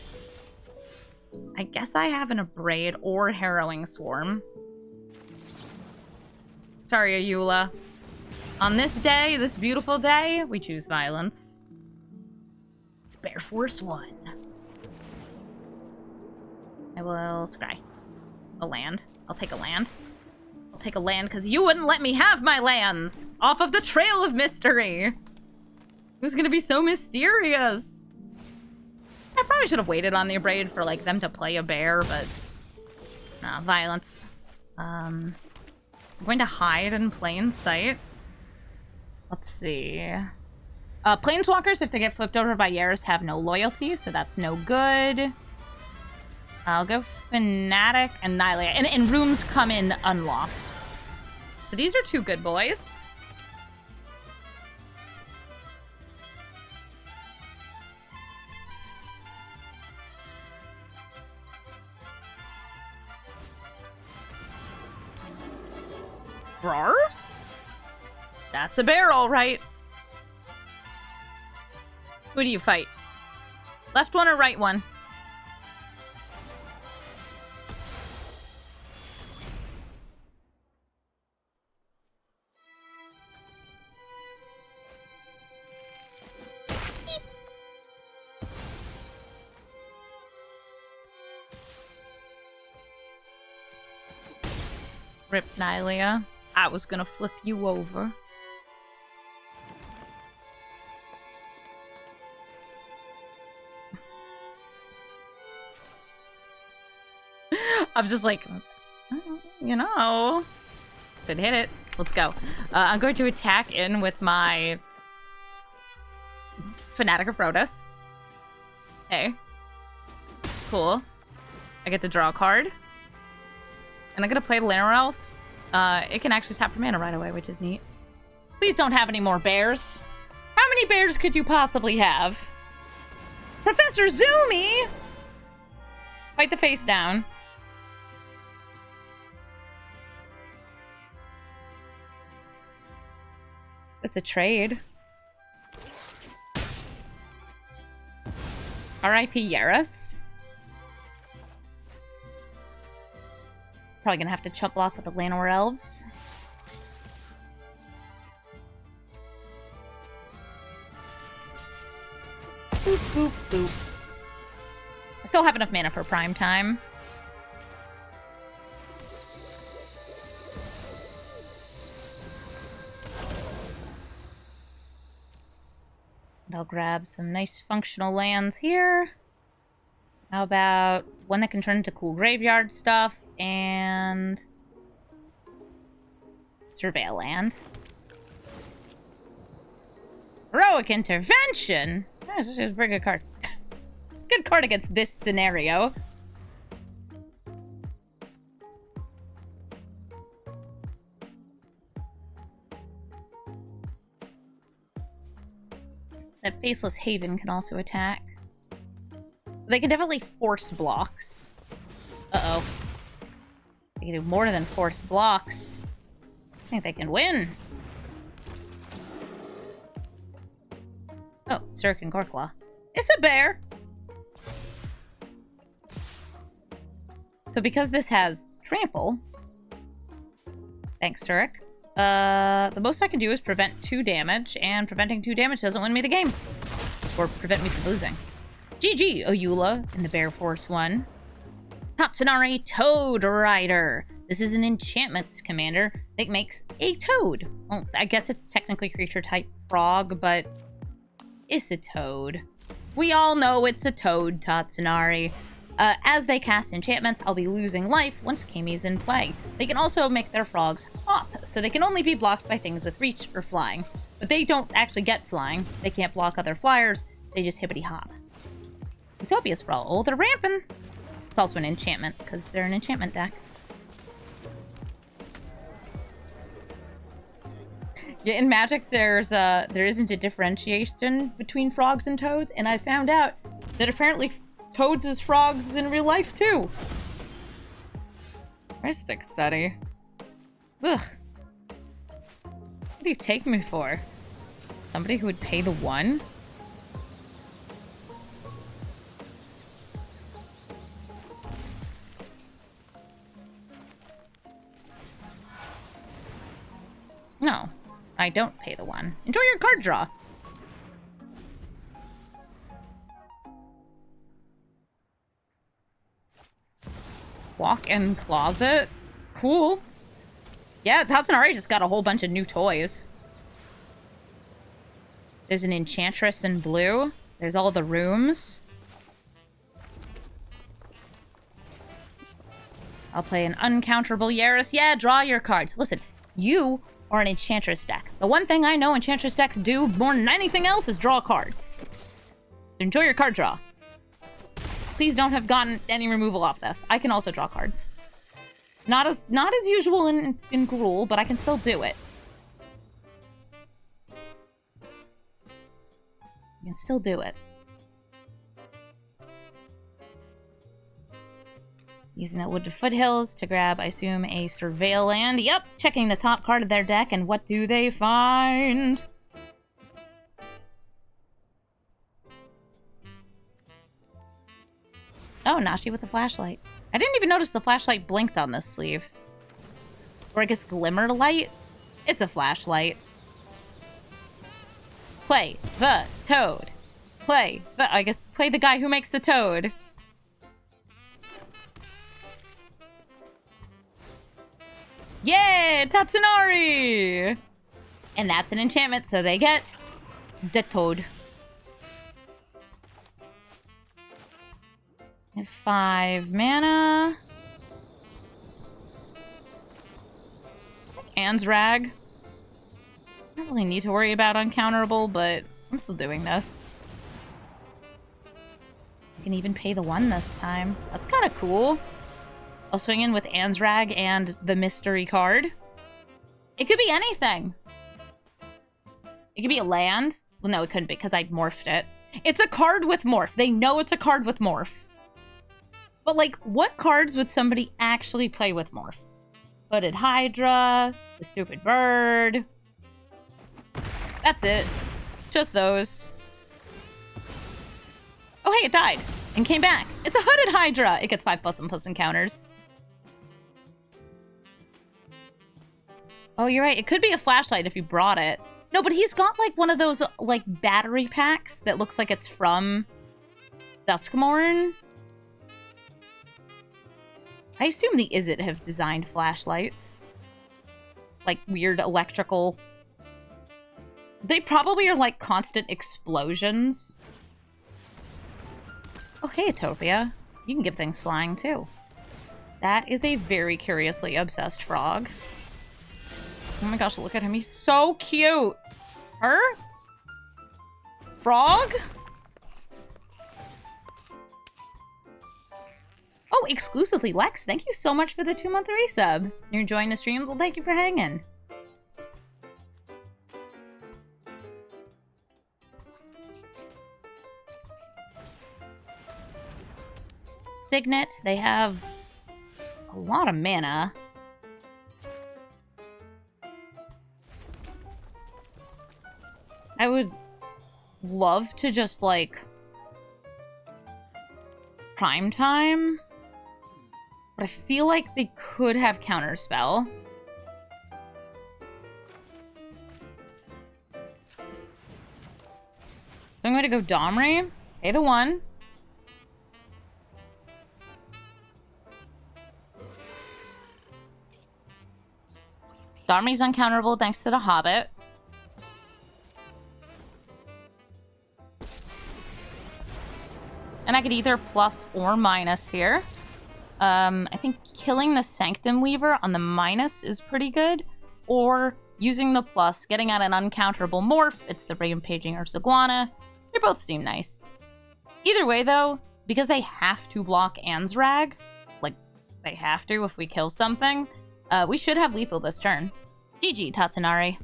I guess I have an Abrade or Harrowing Swarm. Sorry, Ayula. On this day, this beautiful day, we choose violence. It's Bear Force 1. I will scry. A land. I'll take a land. I'll take a land because you wouldn't let me have my lands off of the Trail of Mystery. It was gonna be so mysterious. I probably should have waited on the Abrade for like them to play a bear, but nah, violence. I'm going to hide in plain sight. Let's see. Planeswalkers, if they get flipped over by Yarus, have no loyalty, so that's no good. I'll go Fanatic and Annihilate. And rooms come in unlocked. So these are 2 good boys. Rawr? That's a bear, all right. Who do you fight? Left one or right one? Rip, Nylia. I was gonna flip you over. I'm just like, you know, could hit it. Let's go. I'm going to attack in with my Fanatic of Rhodas. Okay. Cool. I get to draw a card. And I'm gonna play Llanowar Elf. It can actually tap for mana right away, which is neat. Please don't have any more bears. How many bears could you possibly have? Professor Zumi! Fight the face down. It's a trade. R.I.P. Yarus. Probably gonna have to chump block with the Llanowar Elves. Boop, boop, boop. I still have enough mana for prime time. And I'll grab some nice functional lands here. How about one that can turn into cool graveyard stuff and Surveil land. Heroic Intervention! That's a very good card. Good card against this scenario. That Faceless Haven can also attack. They can definitely force blocks. Uh-oh. They can do more than force blocks. I think they can win. Oh, Zerk and Gorklaw. It's a bear! So because this has trample, thanks, Zerk, the most I can do is prevent 2 damage, and preventing 2 damage doesn't win me the game. Or prevent me from losing. GG, Ayula, in the Bear Force 1. Tatsunari Toad Rider. This is an enchantments commander that makes a toad. Well, I guess it's technically creature type frog, but it's a toad. We all know it's a toad, Tatsunari. As they cast enchantments, I'll be losing life once Kami's in play. They can also make their frogs hop, so they can only be blocked by things with reach or flying. But they don't actually get flying. They can't block other flyers. They just hippity hop. Utopia's Brawl. Oh, they're ramping. It's also an enchantment, because they're an enchantment deck. Yeah, in Magic, there isn't a differentiation between frogs and toads, and I found out that apparently toads is frogs in real life too. Mystic study. Ugh. What do you take me for? Somebody who would pay the 1? No, I don't pay the 1. Enjoy your card draw. Walk-in closet? Cool. Yeah, Tatsunari just got a whole bunch of new toys. There's an enchantress in blue. There's all the rooms. I'll play an uncounterable Yarus. Yeah, draw your cards. Listen, you are an enchantress deck. The one thing I know enchantress decks do more than anything else is draw cards. Enjoy your card draw. Please don't have gotten any removal off this. I can also draw cards. Not as usual in Gruul, but I can still do it. I can still do it. Using that Wooded Foothills to grab, I assume, a Surveil land. Yep, checking the top card of their deck, and what do they find? Oh, Nashi with a flashlight. I didn't even notice the flashlight blinked on this sleeve. Or I guess glimmered light? It's a flashlight. Play the toad. Play the guy who makes the toad. Yay! Tatsunari! And that's an enchantment, so they get the toad. And 5 mana. Ansrag. I don't really need to worry about uncounterable, but I'm still doing this. I can even pay the 1 this time. That's kind of cool. I'll swing in with Ansrag and the mystery card. It could be anything. It could be a land. Well, no, it couldn't be because I morphed it. It's a card with morph. They know it's a card with morph. But, like, what cards would somebody actually play with morph? Hooded Hydra, the stupid bird. That's it. Just those. Oh, hey, it died and came back. It's a Hooded Hydra. It gets 5+1+ encounters. Oh, you're right. It could be a flashlight if you brought it. No, but he's got, like, one of those, like, battery packs that looks like it's from Duskmorn. I assume the Izzet have designed flashlights. Like, weird electrical... They probably are, like, constant explosions. Oh, hey, Utopia. You can give things flying, too. That is a very curiously obsessed frog. Oh my gosh, look at him. He's so cute. Her? Frog? Oh, exclusively Lex. Thank you so much for the 2-month resub. You're enjoying the streams? Well, thank you for hanging. Signet, they have a lot of mana. I would love to just, like, prime time. But I feel like they could have counterspell. So I'm going to go Domri. Pay the 1. Domri's uncounterable thanks to the Hobbit. And I could either plus or minus here. I think killing the Sanctum Weaver on the minus is pretty good. Or using the plus, getting out an uncounterable morph. It's the Rampaging Ursaguana. They both seem nice. Either way, though, because they have to block Ansrag, like, they have to if we kill something, we should have lethal this turn. GG, Tatsunari.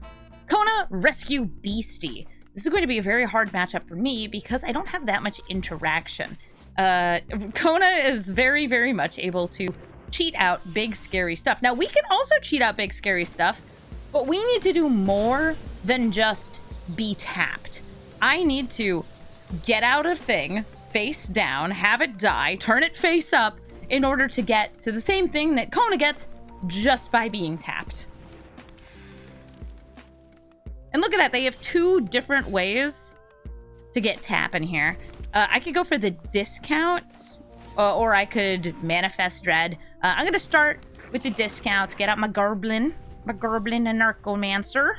Kona, Rescue Beastie. This is going to be a very hard matchup for me because I don't have that much interaction. Kona is very, very much able to cheat out big, scary stuff. Now, we can also cheat out big, scary stuff, but we need to do more than just be tapped. I need to get out of thing, face down, have it die, turn it face up, in order to get to the same thing that Kona gets just by being tapped. And look at that, they have 2 different ways to get tap in here. I could go for the discounts, or I could manifest dread. I'm gonna start with the discounts, get out my Goblin and Narcomancer.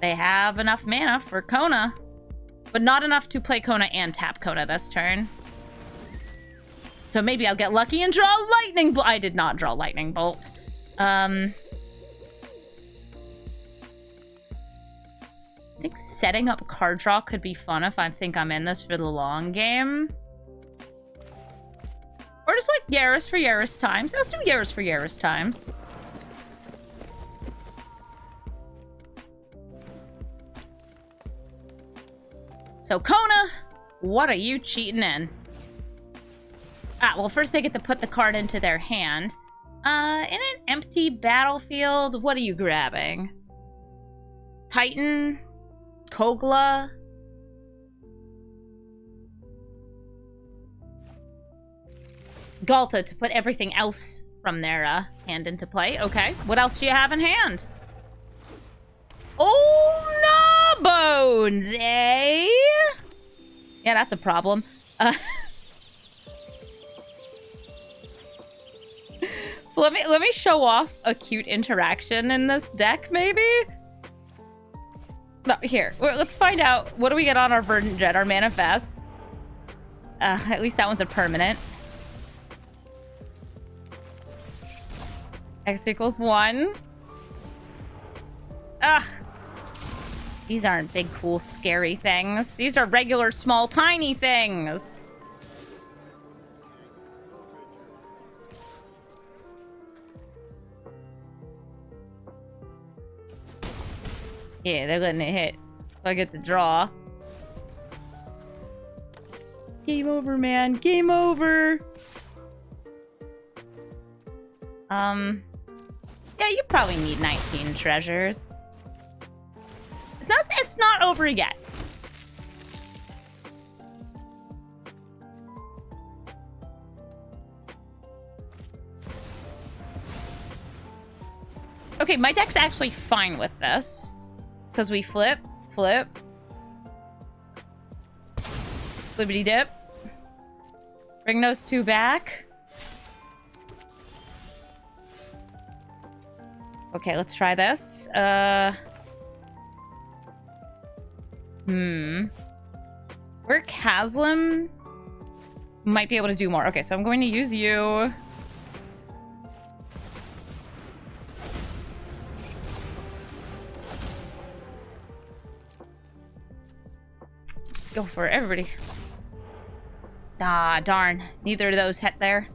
They have enough mana for Kona, but not enough to play Kona and tap Kona this turn. So maybe I'll get lucky and draw Lightning Bolt. I did not draw Lightning Bolt. I think setting up card draw could be fun if I think I'm in this for the long game. Or just like Yarus for Yarus times. Let's do Yarus for Yarus times. So Kona, what are you cheating in? Well, first they get to put the card into their hand. In an empty battlefield, what are you grabbing? Titan? Kogla? Galta to put everything else from their hand into play. Okay, what else do you have in hand? Oh, no bones, eh? Yeah, that's a problem. So let me show off a cute interaction in this deck, maybe? No, here. Let's find out. What do we get on our Verdant Dread, our Manifest? At least that one's a permanent. X equals 1. Ugh. These aren't big, cool, scary things. These are regular, small, tiny things. Yeah, they're letting it hit. So I get to draw. Game over, man. Game over. Yeah, you probably need 19 treasures. It's not over yet. Okay, my deck's actually fine with this. Because we flip. Flippity dip. Bring those 2 back. Okay, let's try this. Where Chasm might be able to do more. Okay, so I'm going to use you. Go for it, everybody. Ah, darn. Neither of those hit there.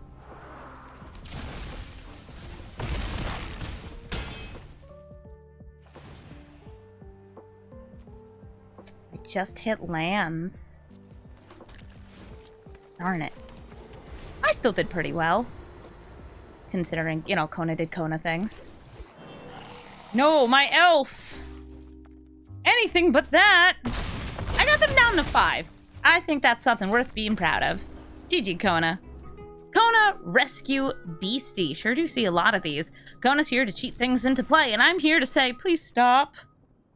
I just hit lands. Darn it. I still did pretty well. Considering, you know, Kona did Kona things. No, my elf! Anything but that! I got them down to 5. I think that's something worth being proud of. GG, Kona. Kona, Rescue Beastie. Sure do see a lot of these. Kona's here to cheat things into play, and I'm here to say, please stop.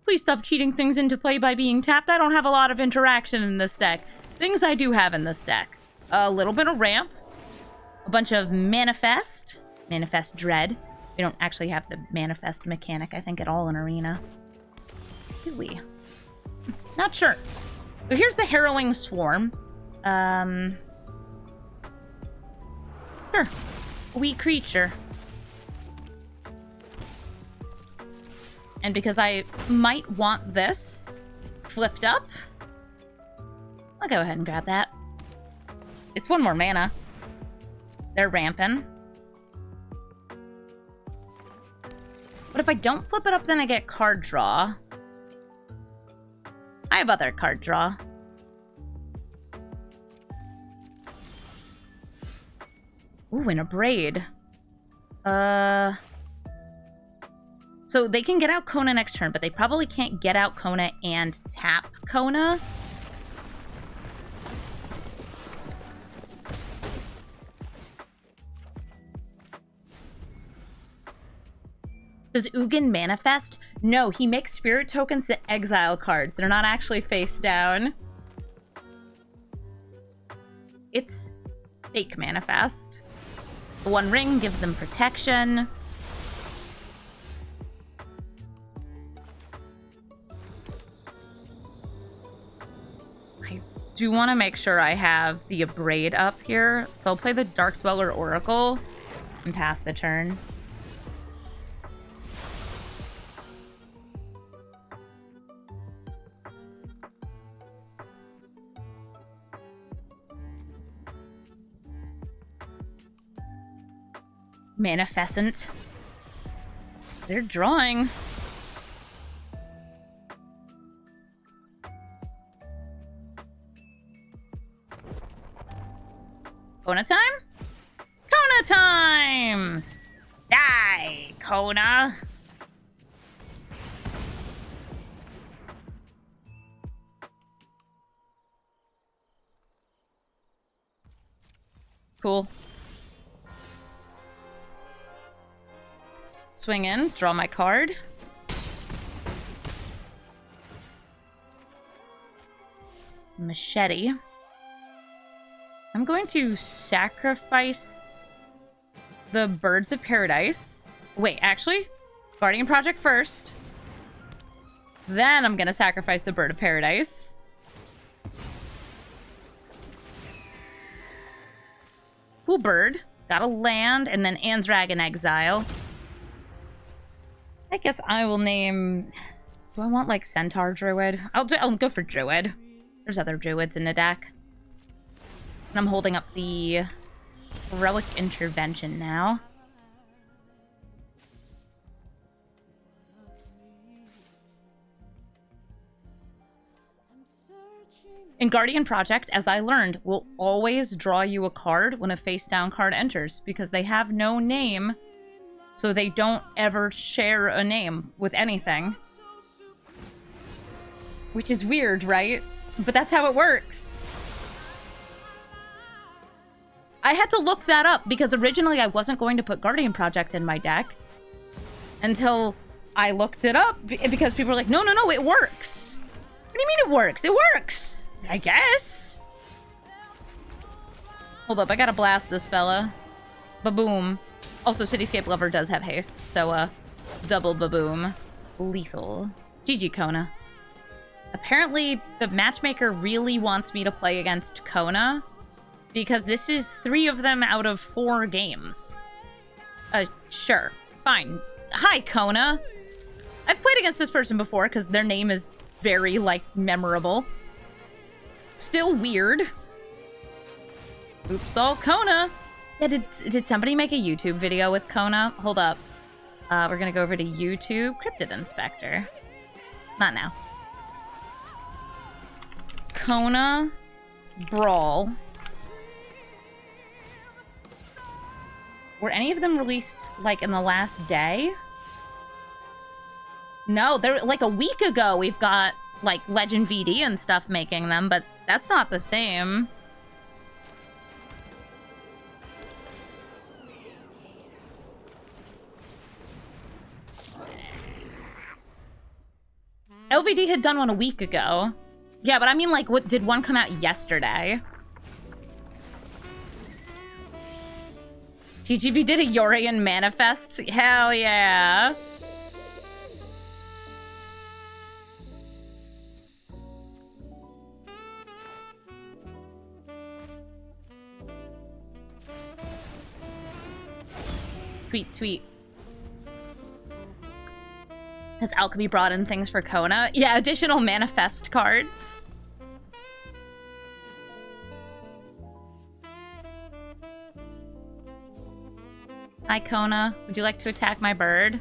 Please stop cheating things into play by being tapped. I don't have a lot of interaction in this deck. Things I do have in this deck. A little bit of ramp. A bunch of manifest. Manifest dread. We don't actually have the manifest mechanic, I think, at all in Arena. Do we? Not sure. But here's the Harrowing Swarm. Sure. Wee creature. And because I might want this flipped up, I'll go ahead and grab that. It's 1 more mana. They're ramping. But if I don't flip it up, then I get card draw. I have other card draw. Ooh, and a braid. So they can get out Kona next turn, but they probably can't get out Kona and tap Kona. Does Ugin manifest? No, he makes spirit tokens that exile cards. They're not actually face down. It's fake manifest. The 1 ring gives them protection. I do want to make sure I have the Abrade up here. So I'll play the Dark Dweller Oracle and pass the turn. Manifescent. They're drawing. Kona time? Kona time! Die, Kona! Cool. Swing in, draw my card. Machete. I'm going to sacrifice the Birds of Paradise. Wait, actually, Guardian Project first. Then I'm going to sacrifice the Bird of Paradise. Cool bird. Got a land, and then Anzrag in exile. I guess I will name... Do I want, like, Centaur Druid? I'll go for Druid. There's other Druids in the deck. And I'm holding up the Heroic Intervention now. In Guardian Project, as I learned, will always draw you a card when a face-down card enters, because they have no name. So they don't ever share a name with anything. Which is weird, right? But that's how it works. I had to look that up because originally I wasn't going to put Guardian Project in my deck until I looked it up because people were like, no, it works. What do you mean it works? It works, I guess. Hold up, I gotta blast this fella. Ba-boom. Also, Cityscape Lover does have haste, so, double ba-boom. Lethal. GG, Kona. Apparently, the matchmaker really wants me to play against Kona, because this is 3 of them out of 4 games. Sure. Fine. Hi, Kona. I've played against this person before, because their name is very, like, memorable. Still weird. Oops, all Kona. Yeah, did somebody make a YouTube video with Kona? Hold up. We're gonna go over to YouTube. Cryptid Inspector. Not now. Kona. Brawl. Were any of them released, like, in the last day? No, they're, like, a week ago we've got, like, Legend VD and stuff making them, but that's not the same. LVD had done one a week ago. Yeah, but I mean, like, what did one come out yesterday? TGB did a Yorian manifest? Hell yeah. Tweet. Has Alchemy brought in things for Kona? Yeah, additional manifest cards. Hi, Kona. Would you like to attack my bird?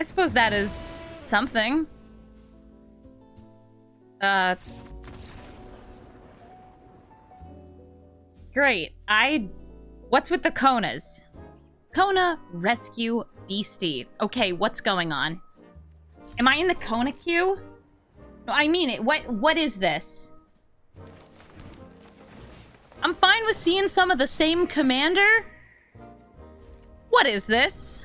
I suppose that is something. Great. What's with the Konas? Kona, rescue Beastie. Okay, what's going on? Am I in the Kona queue? No, I mean it. What is this? I'm fine with seeing some of the same commander. What is this?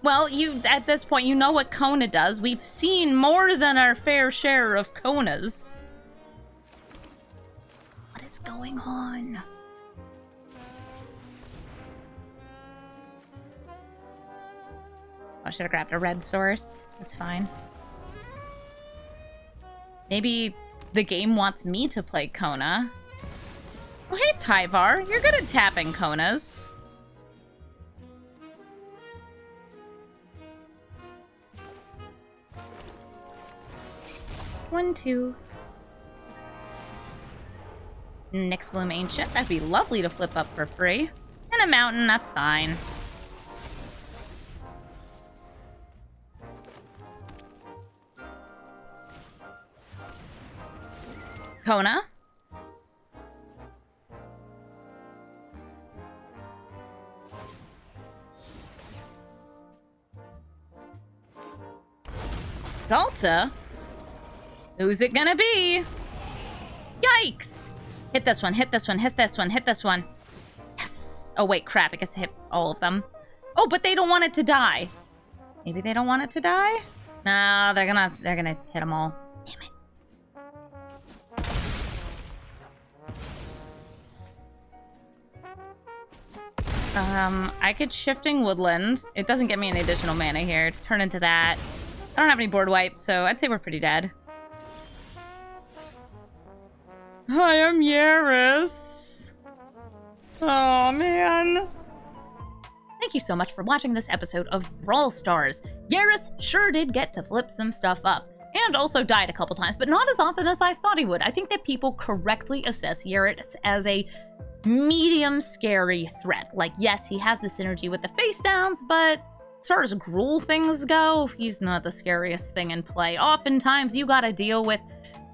Well, at this point, you know what Kona does. We've seen more than our fair share of Konas. What is going on? I should have grabbed a red source. That's fine. Maybe the game wants me to play Kona. Oh, hey, Tyvar. You're good at tapping Konas. One, two. Next Bloom Ancient. That'd be lovely to flip up for free. And a mountain, that's fine. Kona. Delta? Who's it gonna be? Yikes! Hit this one, hit this one, hit this one, hit this one. Yes! Oh wait, crap, I guess I hit all of them. Oh, but they don't want it to die. Maybe they don't want it to die? No, they're gonna hit them all. Damn it. I could Shifting Woodland. It doesn't get me any additional mana here to turn into that. I don't have any board wipe, so I'd say we're pretty dead. Hi, I'm Yarus. Oh, man. Thank you so much for watching this episode of Brawl Stars. Yarus sure did get to flip some stuff up. And also died a couple times, but not as often as I thought he would. I think that people correctly assess Yarus as a medium scary threat. Like, yes, he has the synergy with the face downs, but as far as Gruul things go, he's not the scariest thing in play. Oftentimes, you gotta deal with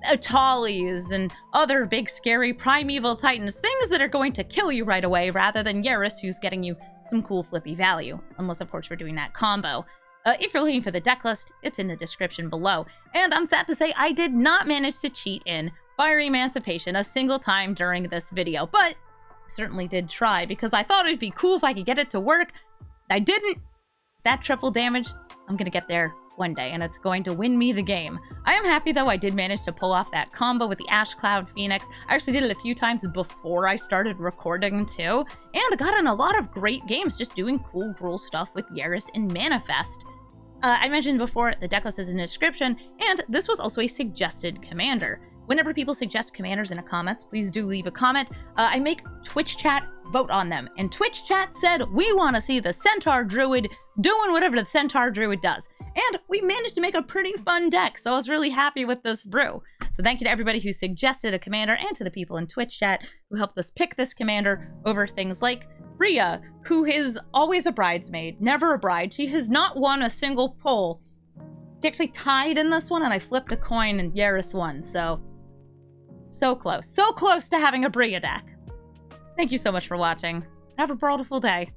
Taiis and other big scary primeval titans, things that are going to kill you right away, rather than Yarus, who's getting you some cool flippy value. Unless, of course, we're doing that combo. If you're looking for the deck list, it's in the description below. And I'm sad to say I did not manage to cheat in Fire Emancipation a single time during this video, but certainly did try, because I thought it'd be cool if I could get it to work. I didn't. That triple damage, I'm gonna get there one day, and it's going to win me the game. I am happy, though, I did manage to pull off that combo with the Ash Cloud Phoenix. I actually did it a few times before I started recording, too, and got in a lot of great games just doing cool Gruul stuff with Yarus and Manifest. I mentioned before, the deck list is in the description, and this was also a suggested commander. Whenever people suggest commanders in the comments, please do leave a comment. I make Twitch chat vote on them, and Twitch chat said we want to see the Centaur Druid doing whatever the Centaur Druid does. And we managed to make a pretty fun deck, so I was really happy with this brew. So thank you to everybody who suggested a commander, and to the people in Twitch chat who helped us pick this commander over things like Rhea, who is always a bridesmaid, never a bride. She has not won a single poll. She actually tied in this one, and I flipped a coin and Yarus won, so close. So close to having a Bria deck. Thank you so much for watching. Have a brawlful day.